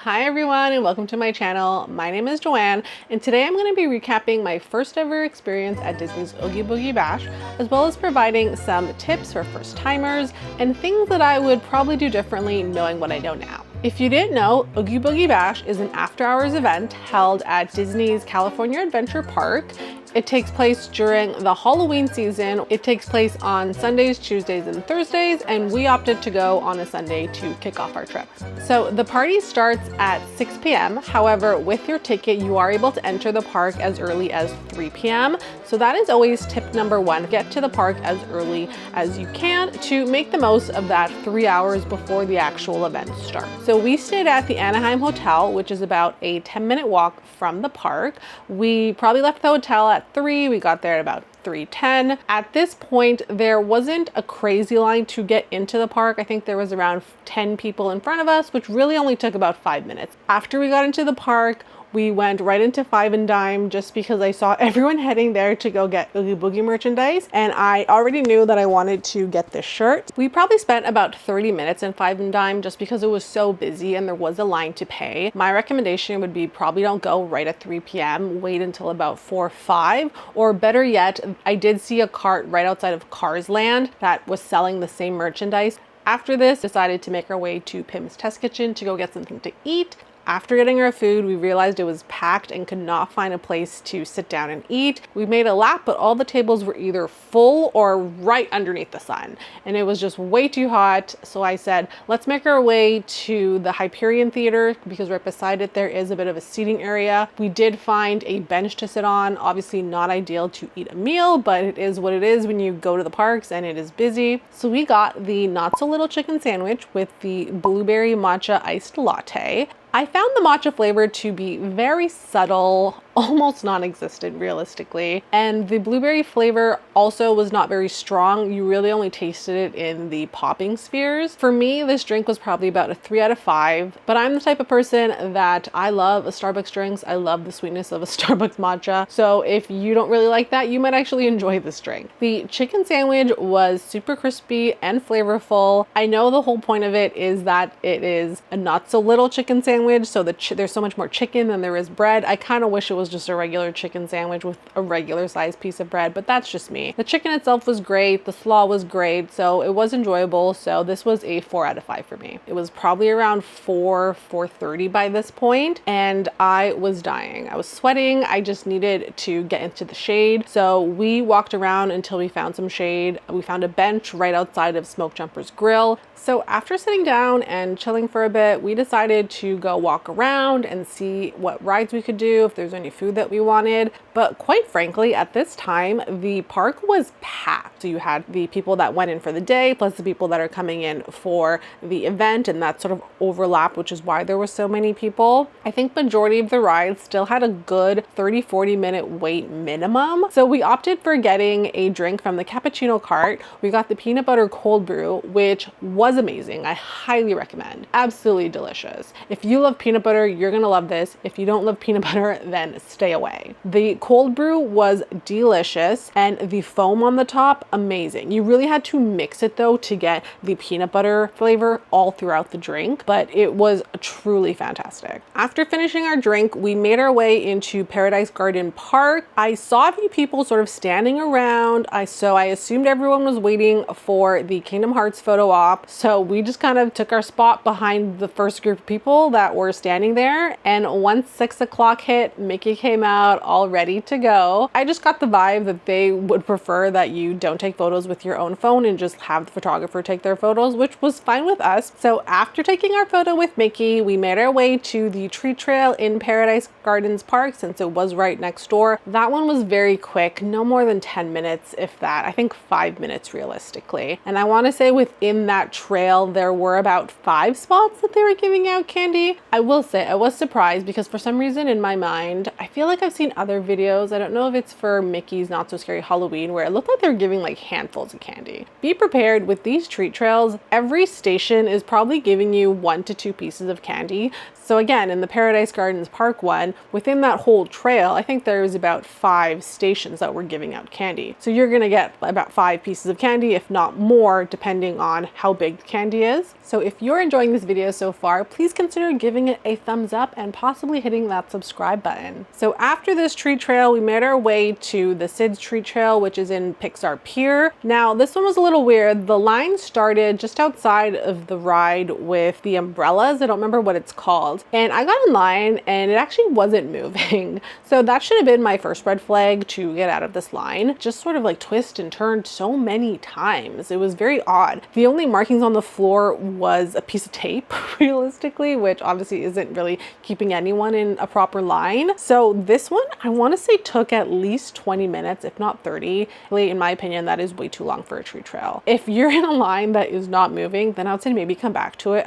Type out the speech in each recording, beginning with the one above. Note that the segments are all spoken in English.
Hi everyone and welcome to my channel. My name is Joanne and today I'm going to be recapping my first ever experience at Disney's Oogie Boogie Bash, as well as providing some tips for first timers and things that I would probably do differently knowing what I know now. If you didn't know, Oogie Boogie Bash is an after-hours event held at Disney's California Adventure Park. It takes place during the Halloween season. It takes place on Sundays, Tuesdays, and Thursdays, and we opted to go on a Sunday to kick off our trip. So the party starts at 6 p.m. However, with your ticket, you are able to enter the park as early as 3 p.m. So that is always tip number one. Get to the park as early as you can to make the most of that 3 hours before the actual event starts. So we stayed at the Anaheim Hotel, which is about a 10-minute walk from the park. We probably left the hotel at 3. We got there at about 3:10. At this point, there wasn't a crazy line to get into the park. I think there was around 10 people in front of us, which really only took about 5 minutes. After we got into the park, we went right into Five and Dime just because I saw everyone heading there to go get Oogie Boogie merchandise, and I already knew that I wanted to get this shirt. We probably spent about 30 minutes in Five and Dime just because it was so busy and there was a line to pay. My recommendation would be probably don't go right at 3 p.m. Wait until about 4 or 5, or better yet, I did see a cart right outside of Cars Land that was selling the same merchandise. After this, decided to make our way to Pim's Test Kitchen to go get something to eat. After getting our food, we realized it was packed and could not find a place to sit down and eat. We made a lap, but all the tables were either full or right underneath the sun, and it was just way too hot. So I said, let's make our way to the Hyperion Theater because right beside it there is a bit of a seating area. We did find a bench to sit on. Obviously not ideal to eat a meal, but it is what it is when you go to the parks and it is busy. So we got the not so little chicken sandwich with the blueberry matcha iced latte. I found the matcha flavor to be very subtle, almost non-existent realistically, and the blueberry flavor also was not very strong. You really only tasted it in the popping spheres. For me, this drink was probably about a 3 out of 5, but I'm the type of person that I love a Starbucks drinks. I love the sweetness of a Starbucks matcha. So if you don't really like that, you might actually enjoy this drink. The chicken sandwich was super crispy and flavorful. I know the whole point of it is that it is a not so little chicken sandwich, so there's so much more chicken than there is bread. I kind of wish it was just a regular chicken sandwich with a regular sized piece of bread, but that's just me. The chicken itself was great, the slaw was great, so it was enjoyable. So this was a 4 out of 5 for me. It was probably around 4:30 by this point, and I was dying. I was sweating. I just needed to get into the shade. So we walked around until we found some shade. We found a bench right outside of Smoke Jumper's Grill. So after sitting down and chilling for a bit, we decided to go walk around and see what rides we could do, if there's any food that we wanted. But quite frankly, at this time, the park was packed. So you had the people that went in for the day, plus the people that are coming in for the event, and that sort of overlapped, which is why there were so many people. I think majority of the rides still had a good 30-40 minute wait minimum. So we opted for getting a drink from the cappuccino cart. We got the peanut butter cold brew, which was amazing. I highly recommend. Absolutely delicious. If you love peanut butter, you're gonna love this. If you don't love peanut butter, then stay away. The cold brew was delicious, and the foam on the top, amazing. You really had to mix it though to get the peanut butter flavor all throughout the drink, but it was truly fantastic. After finishing our drink, we made our way into Paradise Garden Park. I saw a few people sort of standing around. So I assumed everyone was waiting for the Kingdom Hearts photo op. So we just kind of took our spot behind the first group of people that were standing there. And once 6 o'clock hit, Mickey came out all ready to go. I just got the vibe that they would prefer that you don't take photos with your own phone and just have the photographer take their photos, which was fine with us. So after taking our photo with Mickey, we made our way to the tree trail in Paradise Gardens Park since it was right next door. That one was very quick, no more than 10 minutes, if that. I think 5 minutes realistically. And I want to say within that trail, there were about 5 spots that they were giving out candy. I will say I was surprised because for some reason in my mind, I feel like I've seen other videos. I don't know if it's for Mickey's Not So Scary Halloween where it looked like they were giving like handfuls of candy. Be prepared with these treat trails. Every station is probably giving you 1 to 2 pieces of candy. So again, in the Paradise Gardens Park one, within that whole trail, I think there was about 5 stations that were giving out candy. So you're gonna get about 5 pieces of candy, if not more, depending on how big the candy is. So if you're enjoying this video so far, please consider giving it a thumbs up and possibly hitting that subscribe button. So after this treat trail, we made our way to the Sid's treat trail, which is in Pixar Pier. Now, this one was a little weird. The line started just outside of the ride with the umbrellas. I don't remember what it's called. And I got in line and it actually wasn't moving. So that should have been my first red flag to get out of this line. Just sort of like twist and turned so many times. It was very odd. The only markings on the floor was a piece of tape, realistically, which obviously isn't really keeping anyone in a proper line. So this one, I want to say took at least 20 minutes, if not 30. Really, in my opinion, that is way too long for a treat trail. If you're in a line that is not moving, then I would say maybe come back to it.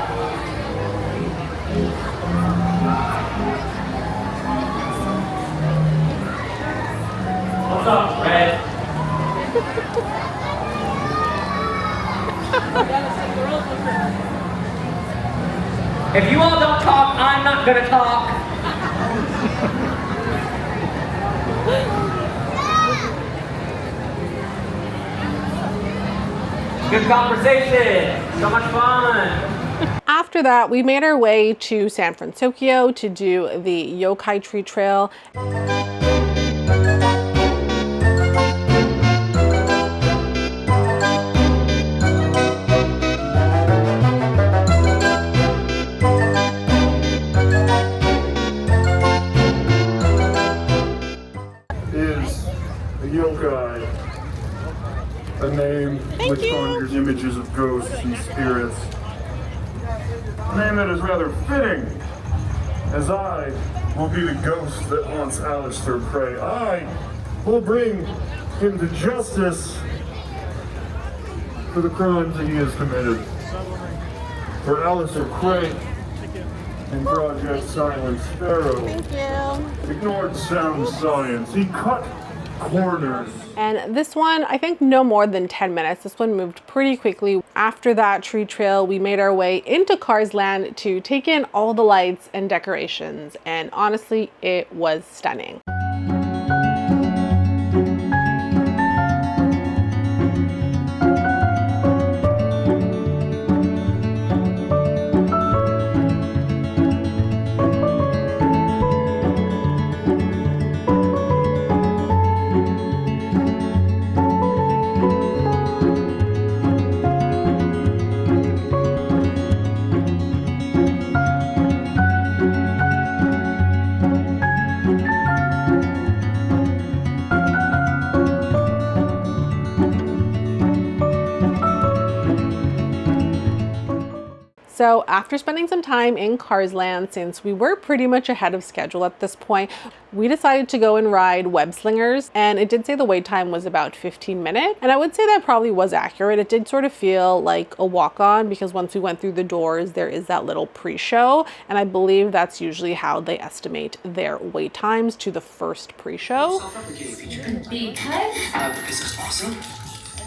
What's up, Red? If you all don't talk, I'm not gonna talk. Good conversation. So much fun. After that, we made our way to San Francisco to do the Yokai treat trail. Yokai, a name which conjures images of ghosts and spirits. A name that is rather fitting, as I will be the ghost that haunts Alistair Cray. I will bring him to justice for the crimes that he has committed. For Alistair Cray and Project Silent Sparrow ignored sound science. He cut corners. And this one, I think no more than 10 minutes. This one moved pretty quickly. After that treat trail, we made our way into Cars Land to take in all the lights and decorations. And honestly, it was stunning. So after spending some time in Cars Land, since we were pretty much ahead of schedule at this point, we decided to go and ride Web Slingers, and it did say the wait time was about 15 minutes. And I would say that probably was accurate. It did sort of feel like a walk-on because once we went through the doors, there is that little pre-show. And I believe that's usually how they estimate their wait times to the first pre-show. Because it's awesome.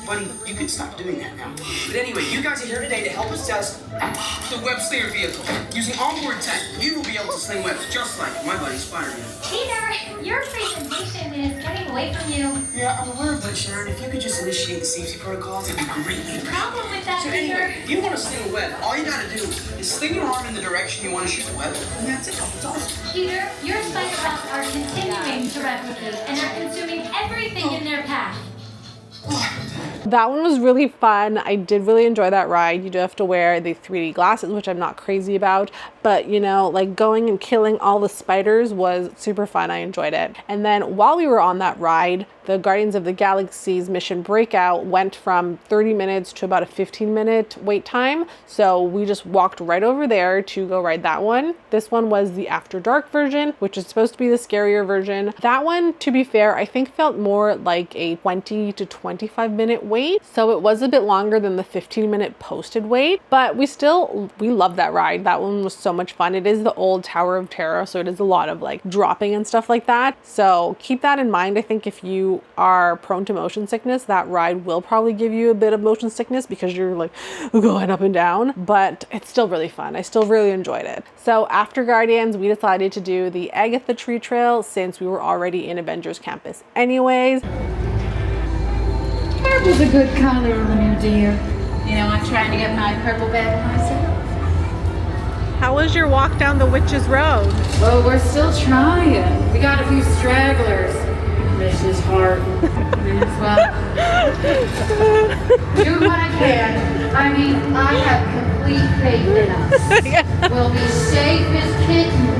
Buddy, you can stop doing that now. But anyway, you guys are here today to help us test the web slinger vehicle. Using onboard tech, you will be able to sling webs just like my buddy Spider-Man. Peter, your presentation is getting away from you. Yeah, I'm aware of that, Sharon. If you could just initiate the safety protocols, it'd be great. The problem with that, So Peter. anyway, if you want to sling a web, all you gotta do is sling your arm in the direction you want to shoot the web, and that's it. It's awesome. Peter, your spider webs are continuing to replicate and are consuming everything in their path. That one was really fun. I did really enjoy that ride. You do have to wear the 3D glasses, which I'm not crazy about, but you know, like going and killing all the spiders was super fun. I enjoyed it. And then while we were on that ride, the Guardians of the Galaxy's Mission Breakout went from 30 minutes to about a 15-minute wait time. So we just walked right over there to go ride that one. This one was the After Dark version, which is supposed to be the scarier version. That one, to be fair, I think felt more like a 20 to 25-minute wait. So it was a bit longer than the 15-minute posted wait, but we loved that ride. That one was so much fun. It is the old Tower of Terror, so it is a lot of like dropping and stuff like that. So keep that in mind. I think if you are prone to motion sickness, that ride will probably give you a bit of motion sickness because you're like going up and down, but it's still really fun. I still really enjoyed it. So after Guardians, we decided to do the Agatha Tree Trail since we were already in Avengers Campus anyways. Herb was a good color, Lamu dear. You know, I'm trying to get my purple bag myself. How was your walk down the Witch's Road? Well, we're still trying. We got a few stragglers. Mrs. Harden. Well, do what I can. I mean, I have complete faith in us. We'll be safe as kittens.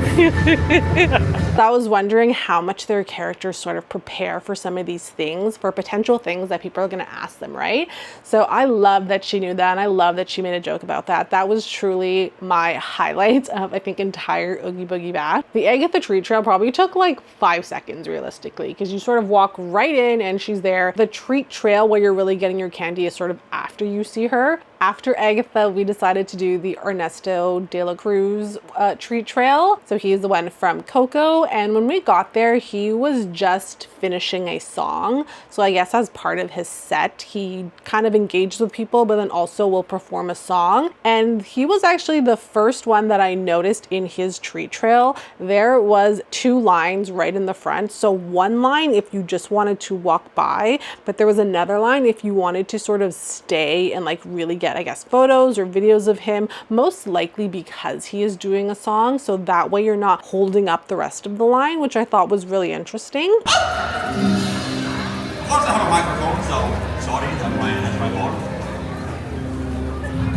I was wondering how much their characters sort of prepare for some of these things, for potential things that people are going to ask them, right? So I love that she knew that, and I love that she made a joke about that. That was truly my highlight of, I think, entire Oogie Boogie Bash. The Agatha treat trail probably took like 5 seconds realistically, because you sort of walk right in and she's there. The treat trail where you're really getting your candy is sort of after you see her. After Agatha, we decided to do the Ernesto De La Cruz treat trail. So he's the one from Coco. And when we got there, he was just finishing a song. So I guess as part of his set, he kind of engaged with people, but then also will perform a song. And he was actually the first one that I noticed in his treat trail. There was 2 lines right in the front. So one line if you just wanted to walk by, but there was another line if you wanted to sort of stay and like really get, I guess, photos or videos of him, most likely because he is doing a song. So that way you're not holding up the rest of the line, which I thought was really interesting. Of course I have a microphone, so sorry, that's my fault.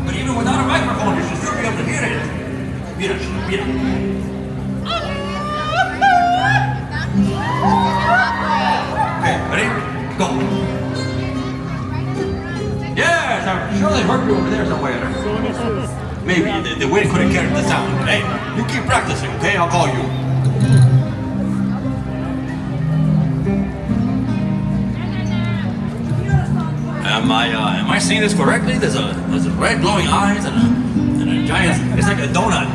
But even without a microphone, you should still be able to hear it. Mira. Okay, ready? Go. Yes, I'm sure they heard you over there somewhere. Maybe the wind couldn't carry the sound. Hey, you keep practicing, okay? I'll call you. Am I seeing this correctly? There's a red glowing eyes and a giant. It's like a donut.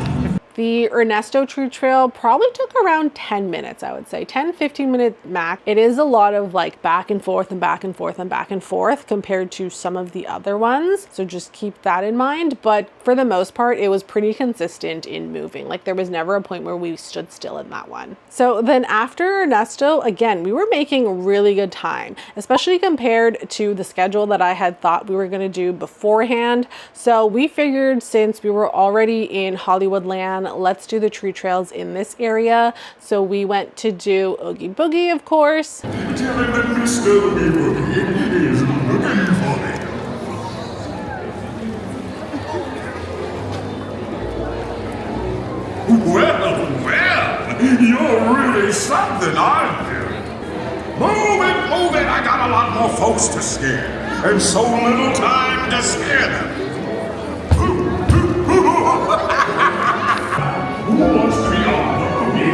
The Ernesto treat trail probably took around 10 minutes, I would say 10-15 minute max. It is a lot of like back and forth and back and forth and back and forth compared to some of the other ones. So just keep that in mind. But for the most part, it was pretty consistent in moving. Like there was never a point where we stood still in that one. So then after Ernesto, again, we were making really good time, especially compared to the schedule that I had thought we were going to do beforehand. So we figured since we were already in Hollywoodland, let's do the treat trails in this area. So we went to do Oogie Boogie, of course. Tell him that Mr. Oogie Boogie is looking for me. Well, you're really something, aren't you? Move it, I got a lot more folks to scare, and so little time to scare them. Who wants to be on the Oogie?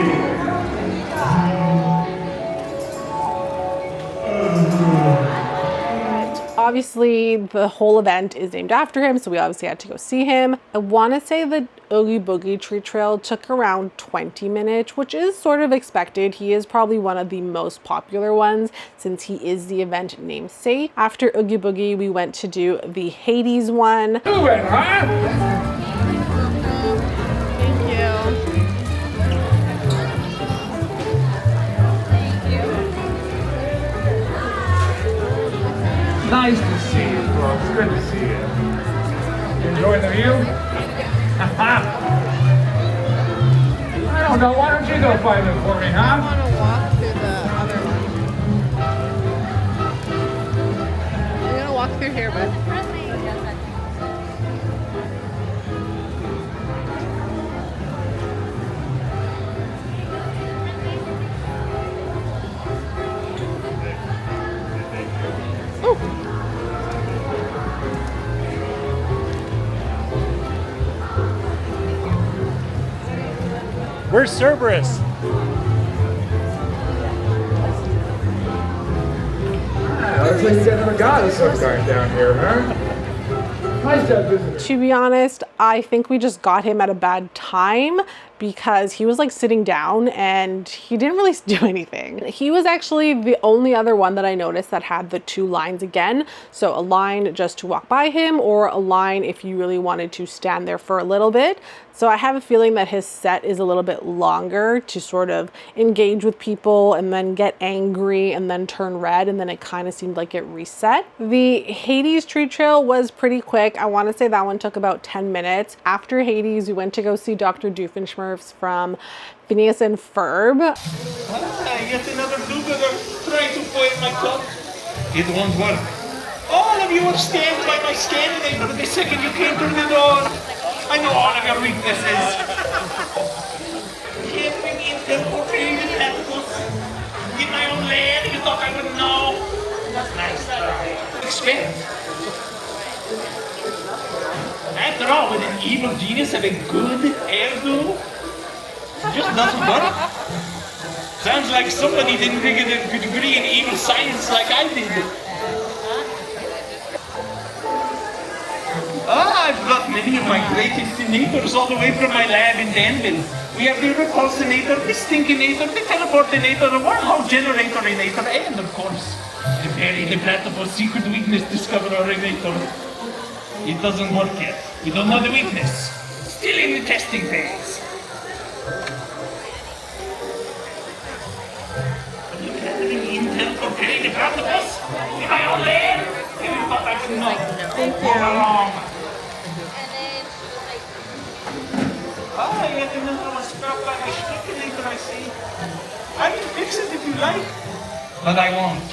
Obviously, the whole event is named after him, so we obviously had to go see him. I want to say the Oogie Boogie treat trail took around 20 minutes, which is sort of expected. He is probably one of the most popular ones since he is the event namesake. After Oogie Boogie, we went to do the Hades one. Moving, huh? Nice to see you, folks. Good to see you. You enjoying the view? I don't know. Why don't you go find them for me, huh? I want to walk through the other one. I'm gonna walk through here, but. Where's Cerberus? Looks like you got another goddess of some kind down here, huh? Nice job, visitor. To be honest, I think we just got him at a bad time because he was like sitting down and he didn't really do anything. He was actually the only other one that I noticed that had the 2 lines again. So a line just to walk by him, or a line if you really wanted to stand there for a little bit. So I have a feeling that his set is a little bit longer to sort of engage with people and then get angry and then turn red, and then it kind of seemed like it reset. The Hades treat trail was pretty quick. I want to say that one took about 10 minutes. After Hades, we went to go see Dr. Doofenshmirtz from Phineas and Ferb. Yet another do-gooder trying to foil my plot. It won't work. All of you were stabbed by my Scandinator the second you came through the door. I know all of your weaknesses. Camping incorporated tentacles. In my own land, you thought I wouldn't know? Nice try. Expect. After all, would an evil genius have a good hairdo? It just doesn't work. Sounds like somebody didn't get a degree in evil science like I did. I've brought many of my greatest innators all the way from my lab in Danville. We have the repulsinator, the stinkinator, the teleportinator, the wormhole generatorinator, and of course, the very implantable secret weakness discoverinator. It doesn't work yet. We don't know the weakness. Still in the testing phase. But you can't really intel for creative octopus? In my own land? You thought I would know. Thank you. All along. Yet another one scrapped by my stinkinator, I see. I can fix it if you like. But I won't.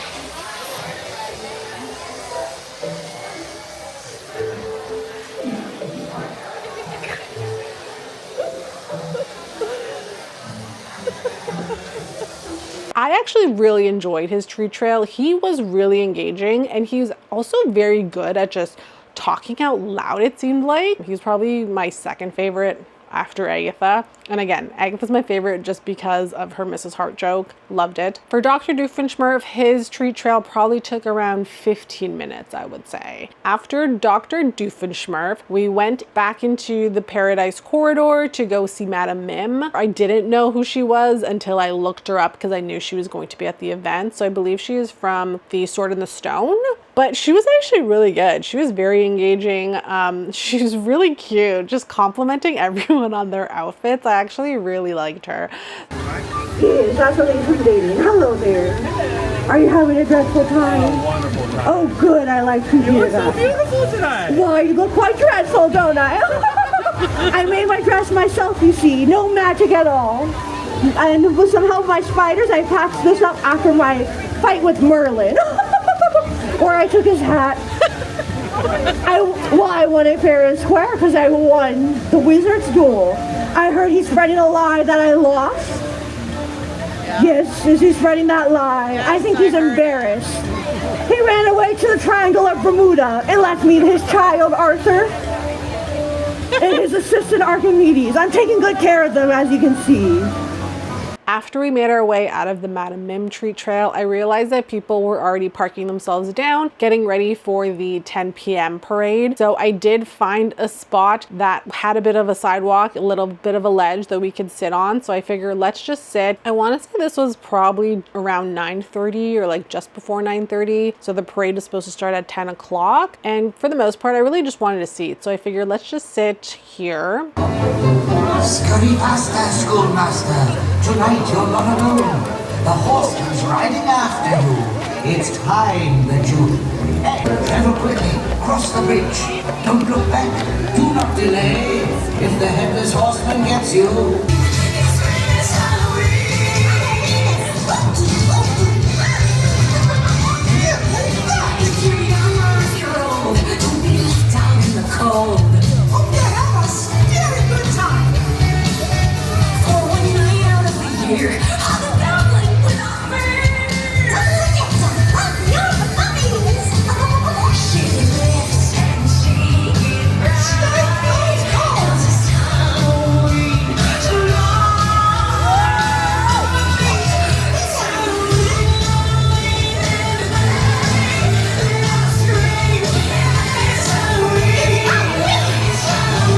I actually really enjoyed his treat trail. He was really engaging, and he's also very good at just talking out loud, it seemed like. He's probably my second favorite after Agatha. And again, Agatha's my favorite just because of her Mrs. Hart joke. Loved it. For Dr. Doofenshmirtz, his treat trail probably took around 15 minutes, I would say. After Dr. Doofenshmirtz, we went back into the Paradise Corridor to go see Madame Mim. I didn't know who she was until I looked her up because I knew she was going to be at the event. So I believe she is from The Sword in the Stone. But she was actually really good. She was very engaging. She was really cute, just complimenting everyone on their outfits. I actually really liked her. Yes, that's what they're dating. Hello there. Are you having a dreadful time? Oh, wonderful time. Oh, good. I like to hear that. So beautiful tonight. Well, you look quite dreadful, don't I? I made my dress myself, you see. No magic at all. And with some help of my spiders, I patched this up after my fight with Merlin. Where I took his hat. I won it fair and square because I won the wizard's duel. I heard he's spreading a lie that I lost. Yes, is he spreading that lie? I think he's embarrassed. He ran away to the Triangle of Bermuda and left me his child, Arthur, and his assistant, Archimedes. I'm taking good care of them, as you can see. After we made our way out of the Madame Mim treat trail, I realized that people were already parking themselves down, getting ready for the 10 p.m. parade. So I did find a spot that had a bit of a sidewalk, a little bit of a ledge that we could sit on. So I figured let's just sit. I want to say this was probably around 9:30 or like just before 9:30. So the parade was supposed to start at 10 o'clock. And for the most part, I really just wanted a seat. So I figured let's just sit here. Scurry faster, schoolmaster. Tonight you're not alone. The horseman's riding after you. It's time that you travel quickly. Cross the bridge. Don't look back. Do not delay. If the headless horseman gets you. If you're young or if you're old, don't be left out in the cold. Hope you have a scary good time. For one night out of the year, I'll be battling without fear. Don't get some fun, you're the puppies. Shaking lips and shaking breath. Cause it's Halloween tonight. It's Halloween. Let's scream. It's Halloween. It's Halloween.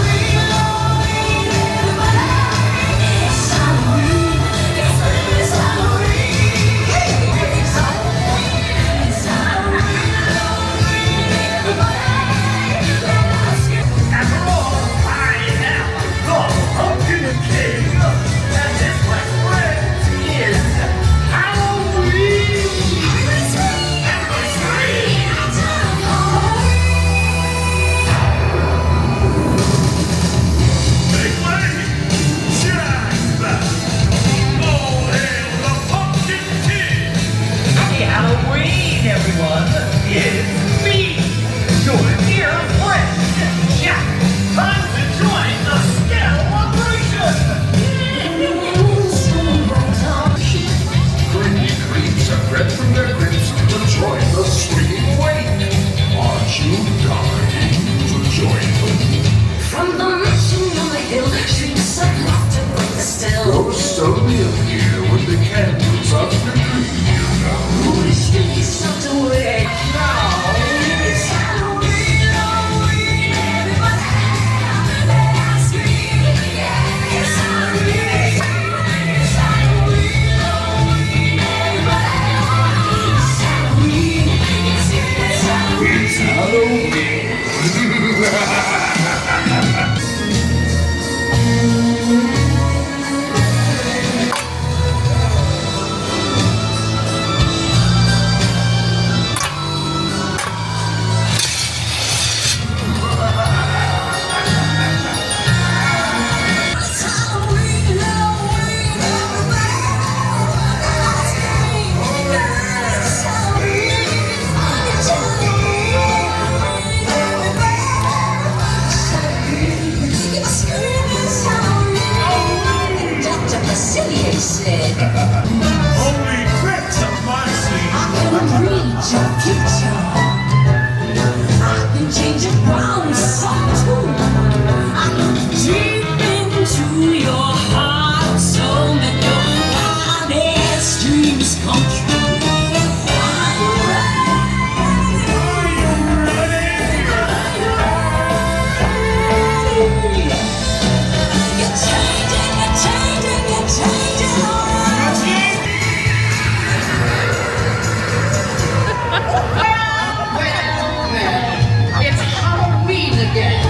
slowly appear with the candles of your dream. Wish to be sucked away now. It's Halloween, Halloween, everybody scream. It's Halloween, it's Halloween, Halloween, everybody. It's Halloween, it's Halloween. It's Halloween. Holy bits of mercy! I can read your future. I can change it round some too. I look deep into your heart, so make your wildest dreams come true. Are you ready? You're changing, you're changing, you're changing. It's Halloween again.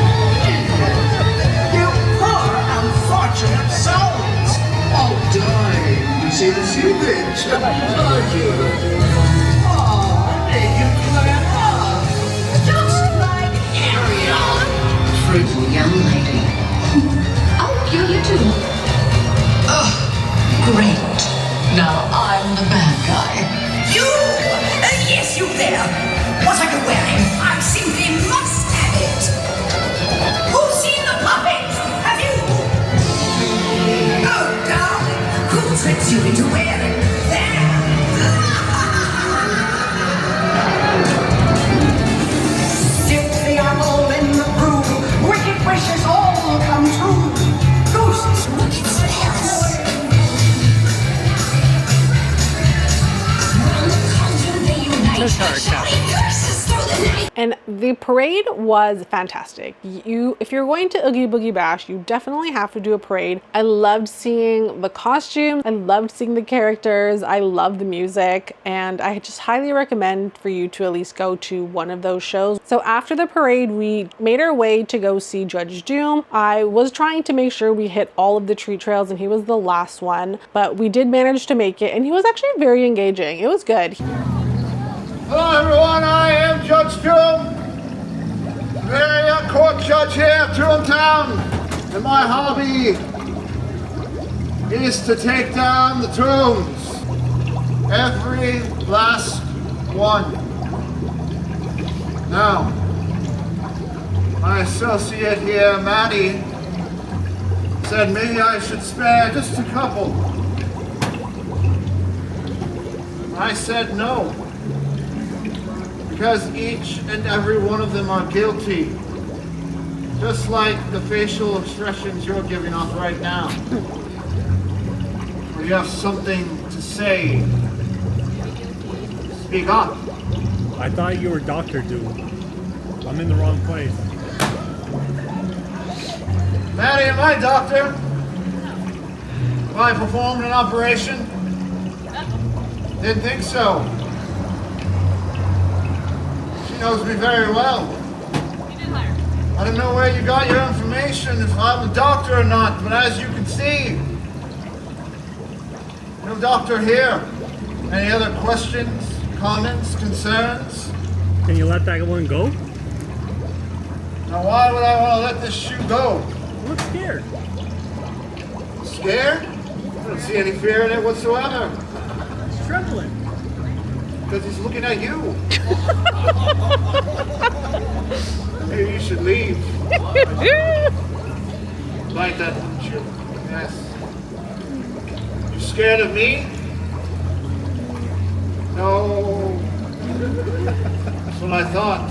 You poor unfortunate souls. Oh, darling, you see the secret. Oh, you clever. Just like Ariel. Pretty young lady. I'll kill you too. Oh, great. Now I'm the bad guy. You! Yes, you there. What are you wearing? I simply must have it. Who's seen the puppet? Have you? Oh, darling, who tricks you into wearing that? Dip the apple in the brew. Wicked wishes all come true. Ghosts, wicked spells. And the parade was fantastic. If you're going to Oogie Boogie Bash, you definitely have to do a parade. I loved seeing the costumes. I loved seeing the characters. I loved the music. And I just highly recommend for you to at least go to one of those shows. So after the parade, we made our way to go see Judge Doom. I was trying to make sure we hit all of the treat trails and he was the last one, but we did manage to make it and he was actually very engaging. It was good. Hello everyone, I am Judge Doom. Very court judge here, Toontown. And my hobby is to take down the tombs. Every last one. Now, my associate here, Maddie, said maybe I should spare just a couple. I said no. Because each and every one of them are guilty. Just like the facial expressions you're giving off right now. Or you have something to say. Speak up. I thought you were Dr. Doom. I'm in the wrong place. Maddie, am I doctor? Have I performed an operation? Didn't think so. Knows me very well. I don't know where you got your information, if I'm a doctor or not, but as you can see, no doctor here. Any other questions, comments, concerns? Can you let that one go? Now why would I want to let this shoe go? You look scared. Scared? I don't see any fear in it whatsoever. He's trembling. Because he's looking at you. Maybe you should leave. Like that, don't you? Yes. You scared of me? No. That's what I thought.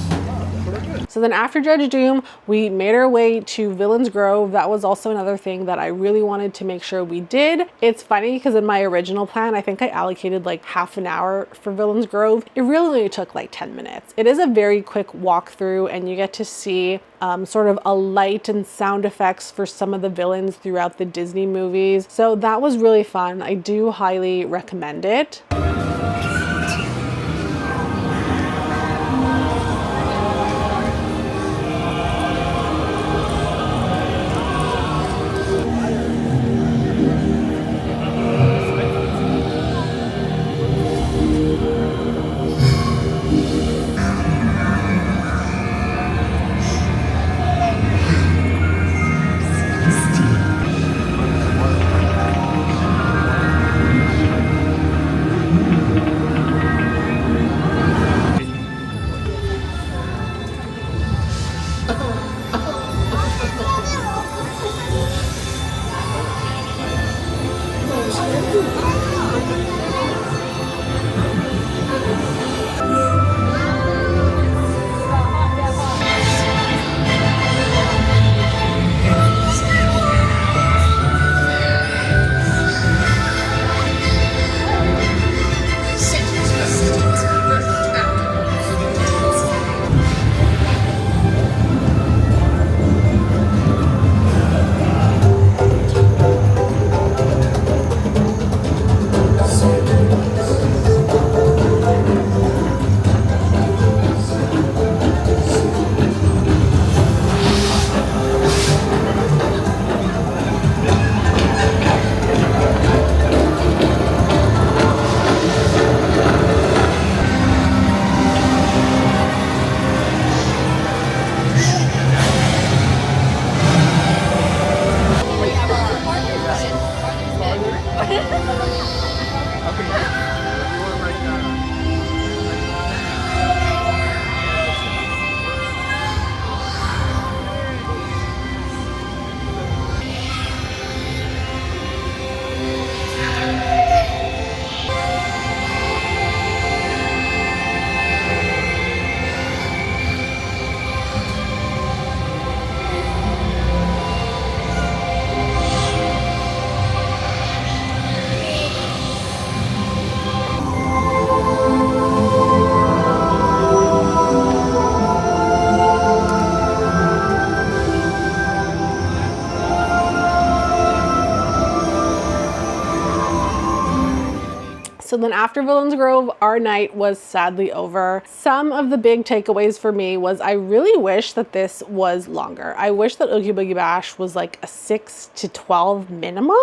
So then after Judge Doom, we made our way to Villains Grove. That was also another thing that I really wanted to make sure we did. It's funny because in my original plan, I think I allocated like half an hour for Villains Grove. It really only took like 10 minutes. It is a very quick walkthrough and you get to see sort of a light and sound effects for some of the villains throughout the Disney movies. So that was really fun. I do highly recommend it. So then after Villains Grove, our night was sadly over. Some of the big takeaways for me was I really wish that this was longer. I wish that Oogie Boogie Bash was like a 6 to 12 minimum.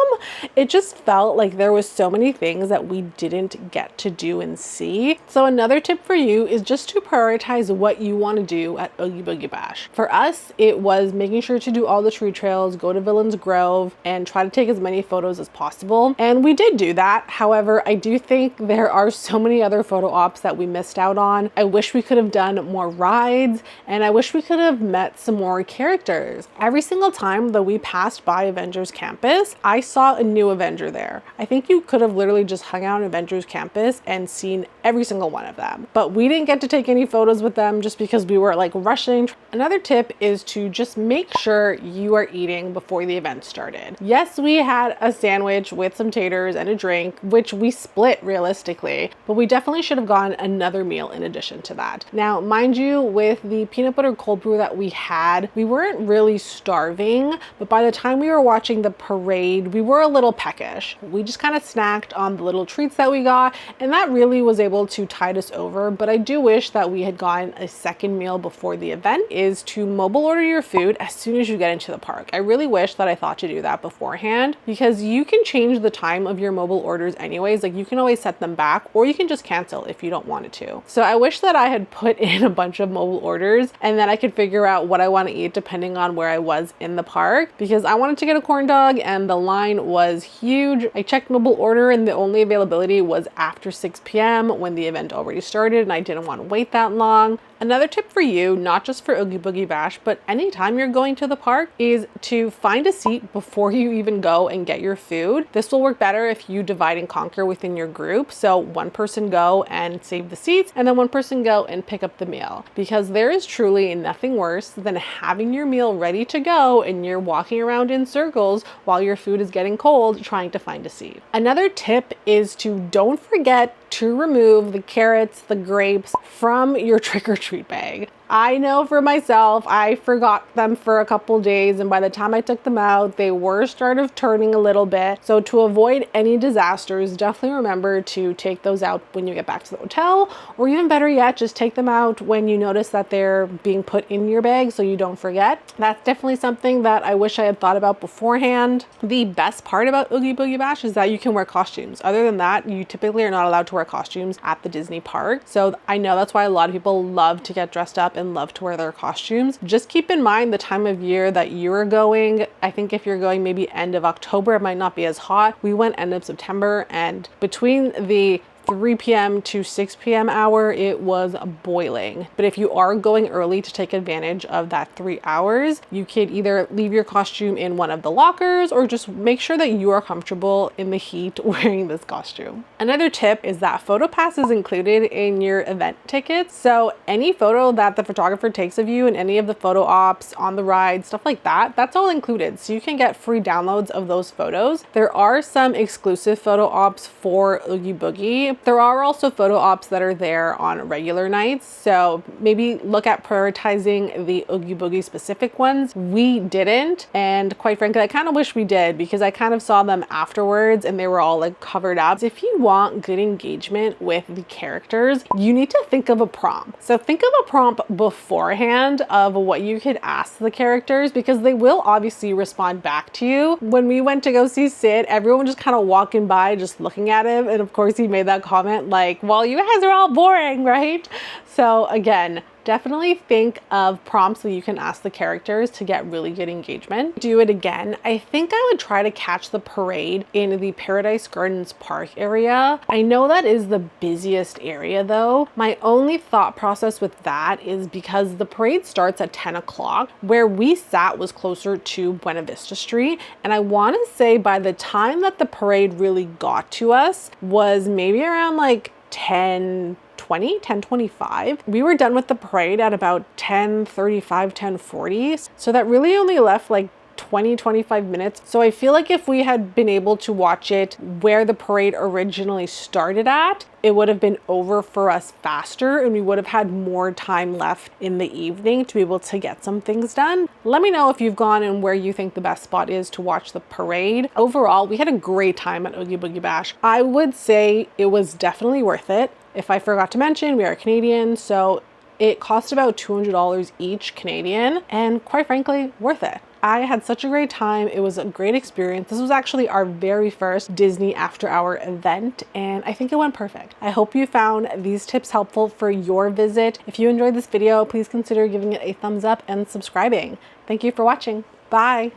It just felt like there was so many things that we didn't get to do and see. So another tip for you is just to prioritize what you want to do at Oogie Boogie Bash. For us, it was making sure to do all the tree trails, go to Villains Grove, and try to take as many photos as possible. And we did do that. However, I do think there are so many other photo ops that we missed out on. I wish we could have done more rides, and I wish we could have met some more characters. Every single time that we passed by Avengers Campus, I saw a new Avenger there. I think you could have literally just hung out on Avengers Campus and seen every single one of them. But we didn't get to take any photos with them just because we were like rushing. Another tip is to just make sure you are eating before the event started. Yes, we had a sandwich with some taters and a drink, which we split realistically, but we definitely should have gotten another meal in addition to that. Now, mind you, with the peanut butter cold brew that we had, we weren't really starving, but by the time we were watching the parade, we were a little peckish. We just kind of snacked on the little treats that we got, and that really was able to tide us over. But I do wish that we had gotten a second meal before the event, is to mobile order your food as soon as you get into the park. I really wish that I thought to do that beforehand, because you can change the time of your mobile orders anyways. Like, you can always set them back, or you can just cancel if you don't want it to. So I wish that I had put in a bunch of mobile orders and then I could figure out what I want to eat depending on where I was in the park, because I wanted to get a corn dog and the line was huge. I checked mobile order and the only availability was after 6 p.m. when the event already started, and I didn't want to wait that long. Another tip for you, not just for Oogie Boogie Bash, but anytime you're going to the park, is to find a seat before you even go and get your food. This will work better if you divide and conquer within your group. So one person go and save the seats, and then one person go and pick up the meal, because there is truly nothing worse than having your meal ready to go and you're walking around in circles while your food is getting cold trying to find a seat. Another tip is to don't forget to remove the carrots, the grapes from your trick-or-treat bag. I know for myself, I forgot them for a couple days, and by the time I took them out, they were started turning a little bit. So to avoid any disasters, definitely remember to take those out when you get back to the hotel, or even better yet, just take them out when you notice that they're being put in your bag so you don't forget. That's definitely something that I wish I had thought about beforehand. The best part about Oogie Boogie Bash is that you can wear costumes. Other than that, you typically are not allowed to wear costumes at the Disney park. So I know that's why a lot of people love to get dressed up and love to wear their costumes. Just keep in mind the time of year that you're going. I think if you're going maybe end of October, it might not be as hot. We went end of September, and between the 3 p.m. to 6 p.m. hour, it was boiling. But if you are going early to take advantage of that 3 hours, you could either leave your costume in one of the lockers or just make sure that you are comfortable in the heat wearing this costume. Another tip is that photo pass is included in your event tickets. So any photo that the photographer takes of you and any of the photo ops on the ride, stuff like that, that's all included. So you can get free downloads of those photos. There are some exclusive photo ops for Oogie Boogie. There are also photo ops that are there on regular nights, so maybe look at prioritizing the Oogie Boogie specific ones. We didn't, and quite frankly, I kind of wish we did, because I kind of saw them afterwards and they were all like covered up. If you want good engagement with the characters, you need to think of a prompt. So think of a prompt beforehand of what you could ask the characters, because they will obviously respond back to you. When we went to go see Sid, everyone just kind of walking by just looking at him, and of course he made that comment like, well, you guys are all boring, right? So again, definitely think of prompts that you can ask the characters to get really good engagement. Do it again. I think I would try to catch the parade in the Paradise Gardens Park area. I know that is the busiest area though. My only thought process with that is because the parade starts at 10 o'clock. Where we sat was closer to Buena Vista Street. And I want to say by the time that the parade really got to us was maybe around like 10:25. We were done with the parade at about 10:35, 10:40. So that really only left like 20-25 minutes. So I feel like if we had been able to watch it where the parade originally started at, it would have been over for us faster and we would have had more time left in the evening to be able to get some things done. Let me know if you've gone and where you think the best spot is to watch the parade. Overall, we had a great time at Oogie Boogie Bash. I would say it was definitely worth it. If I forgot to mention, we are Canadian, so it cost about $200 each Canadian, and quite frankly, worth it. I had such a great time. It was a great experience. This was actually our very first Disney after hour event, and I think it went perfect. I hope you found these tips helpful for your visit. If you enjoyed this video, please consider giving it a thumbs up and subscribing. Thank you for watching. Bye.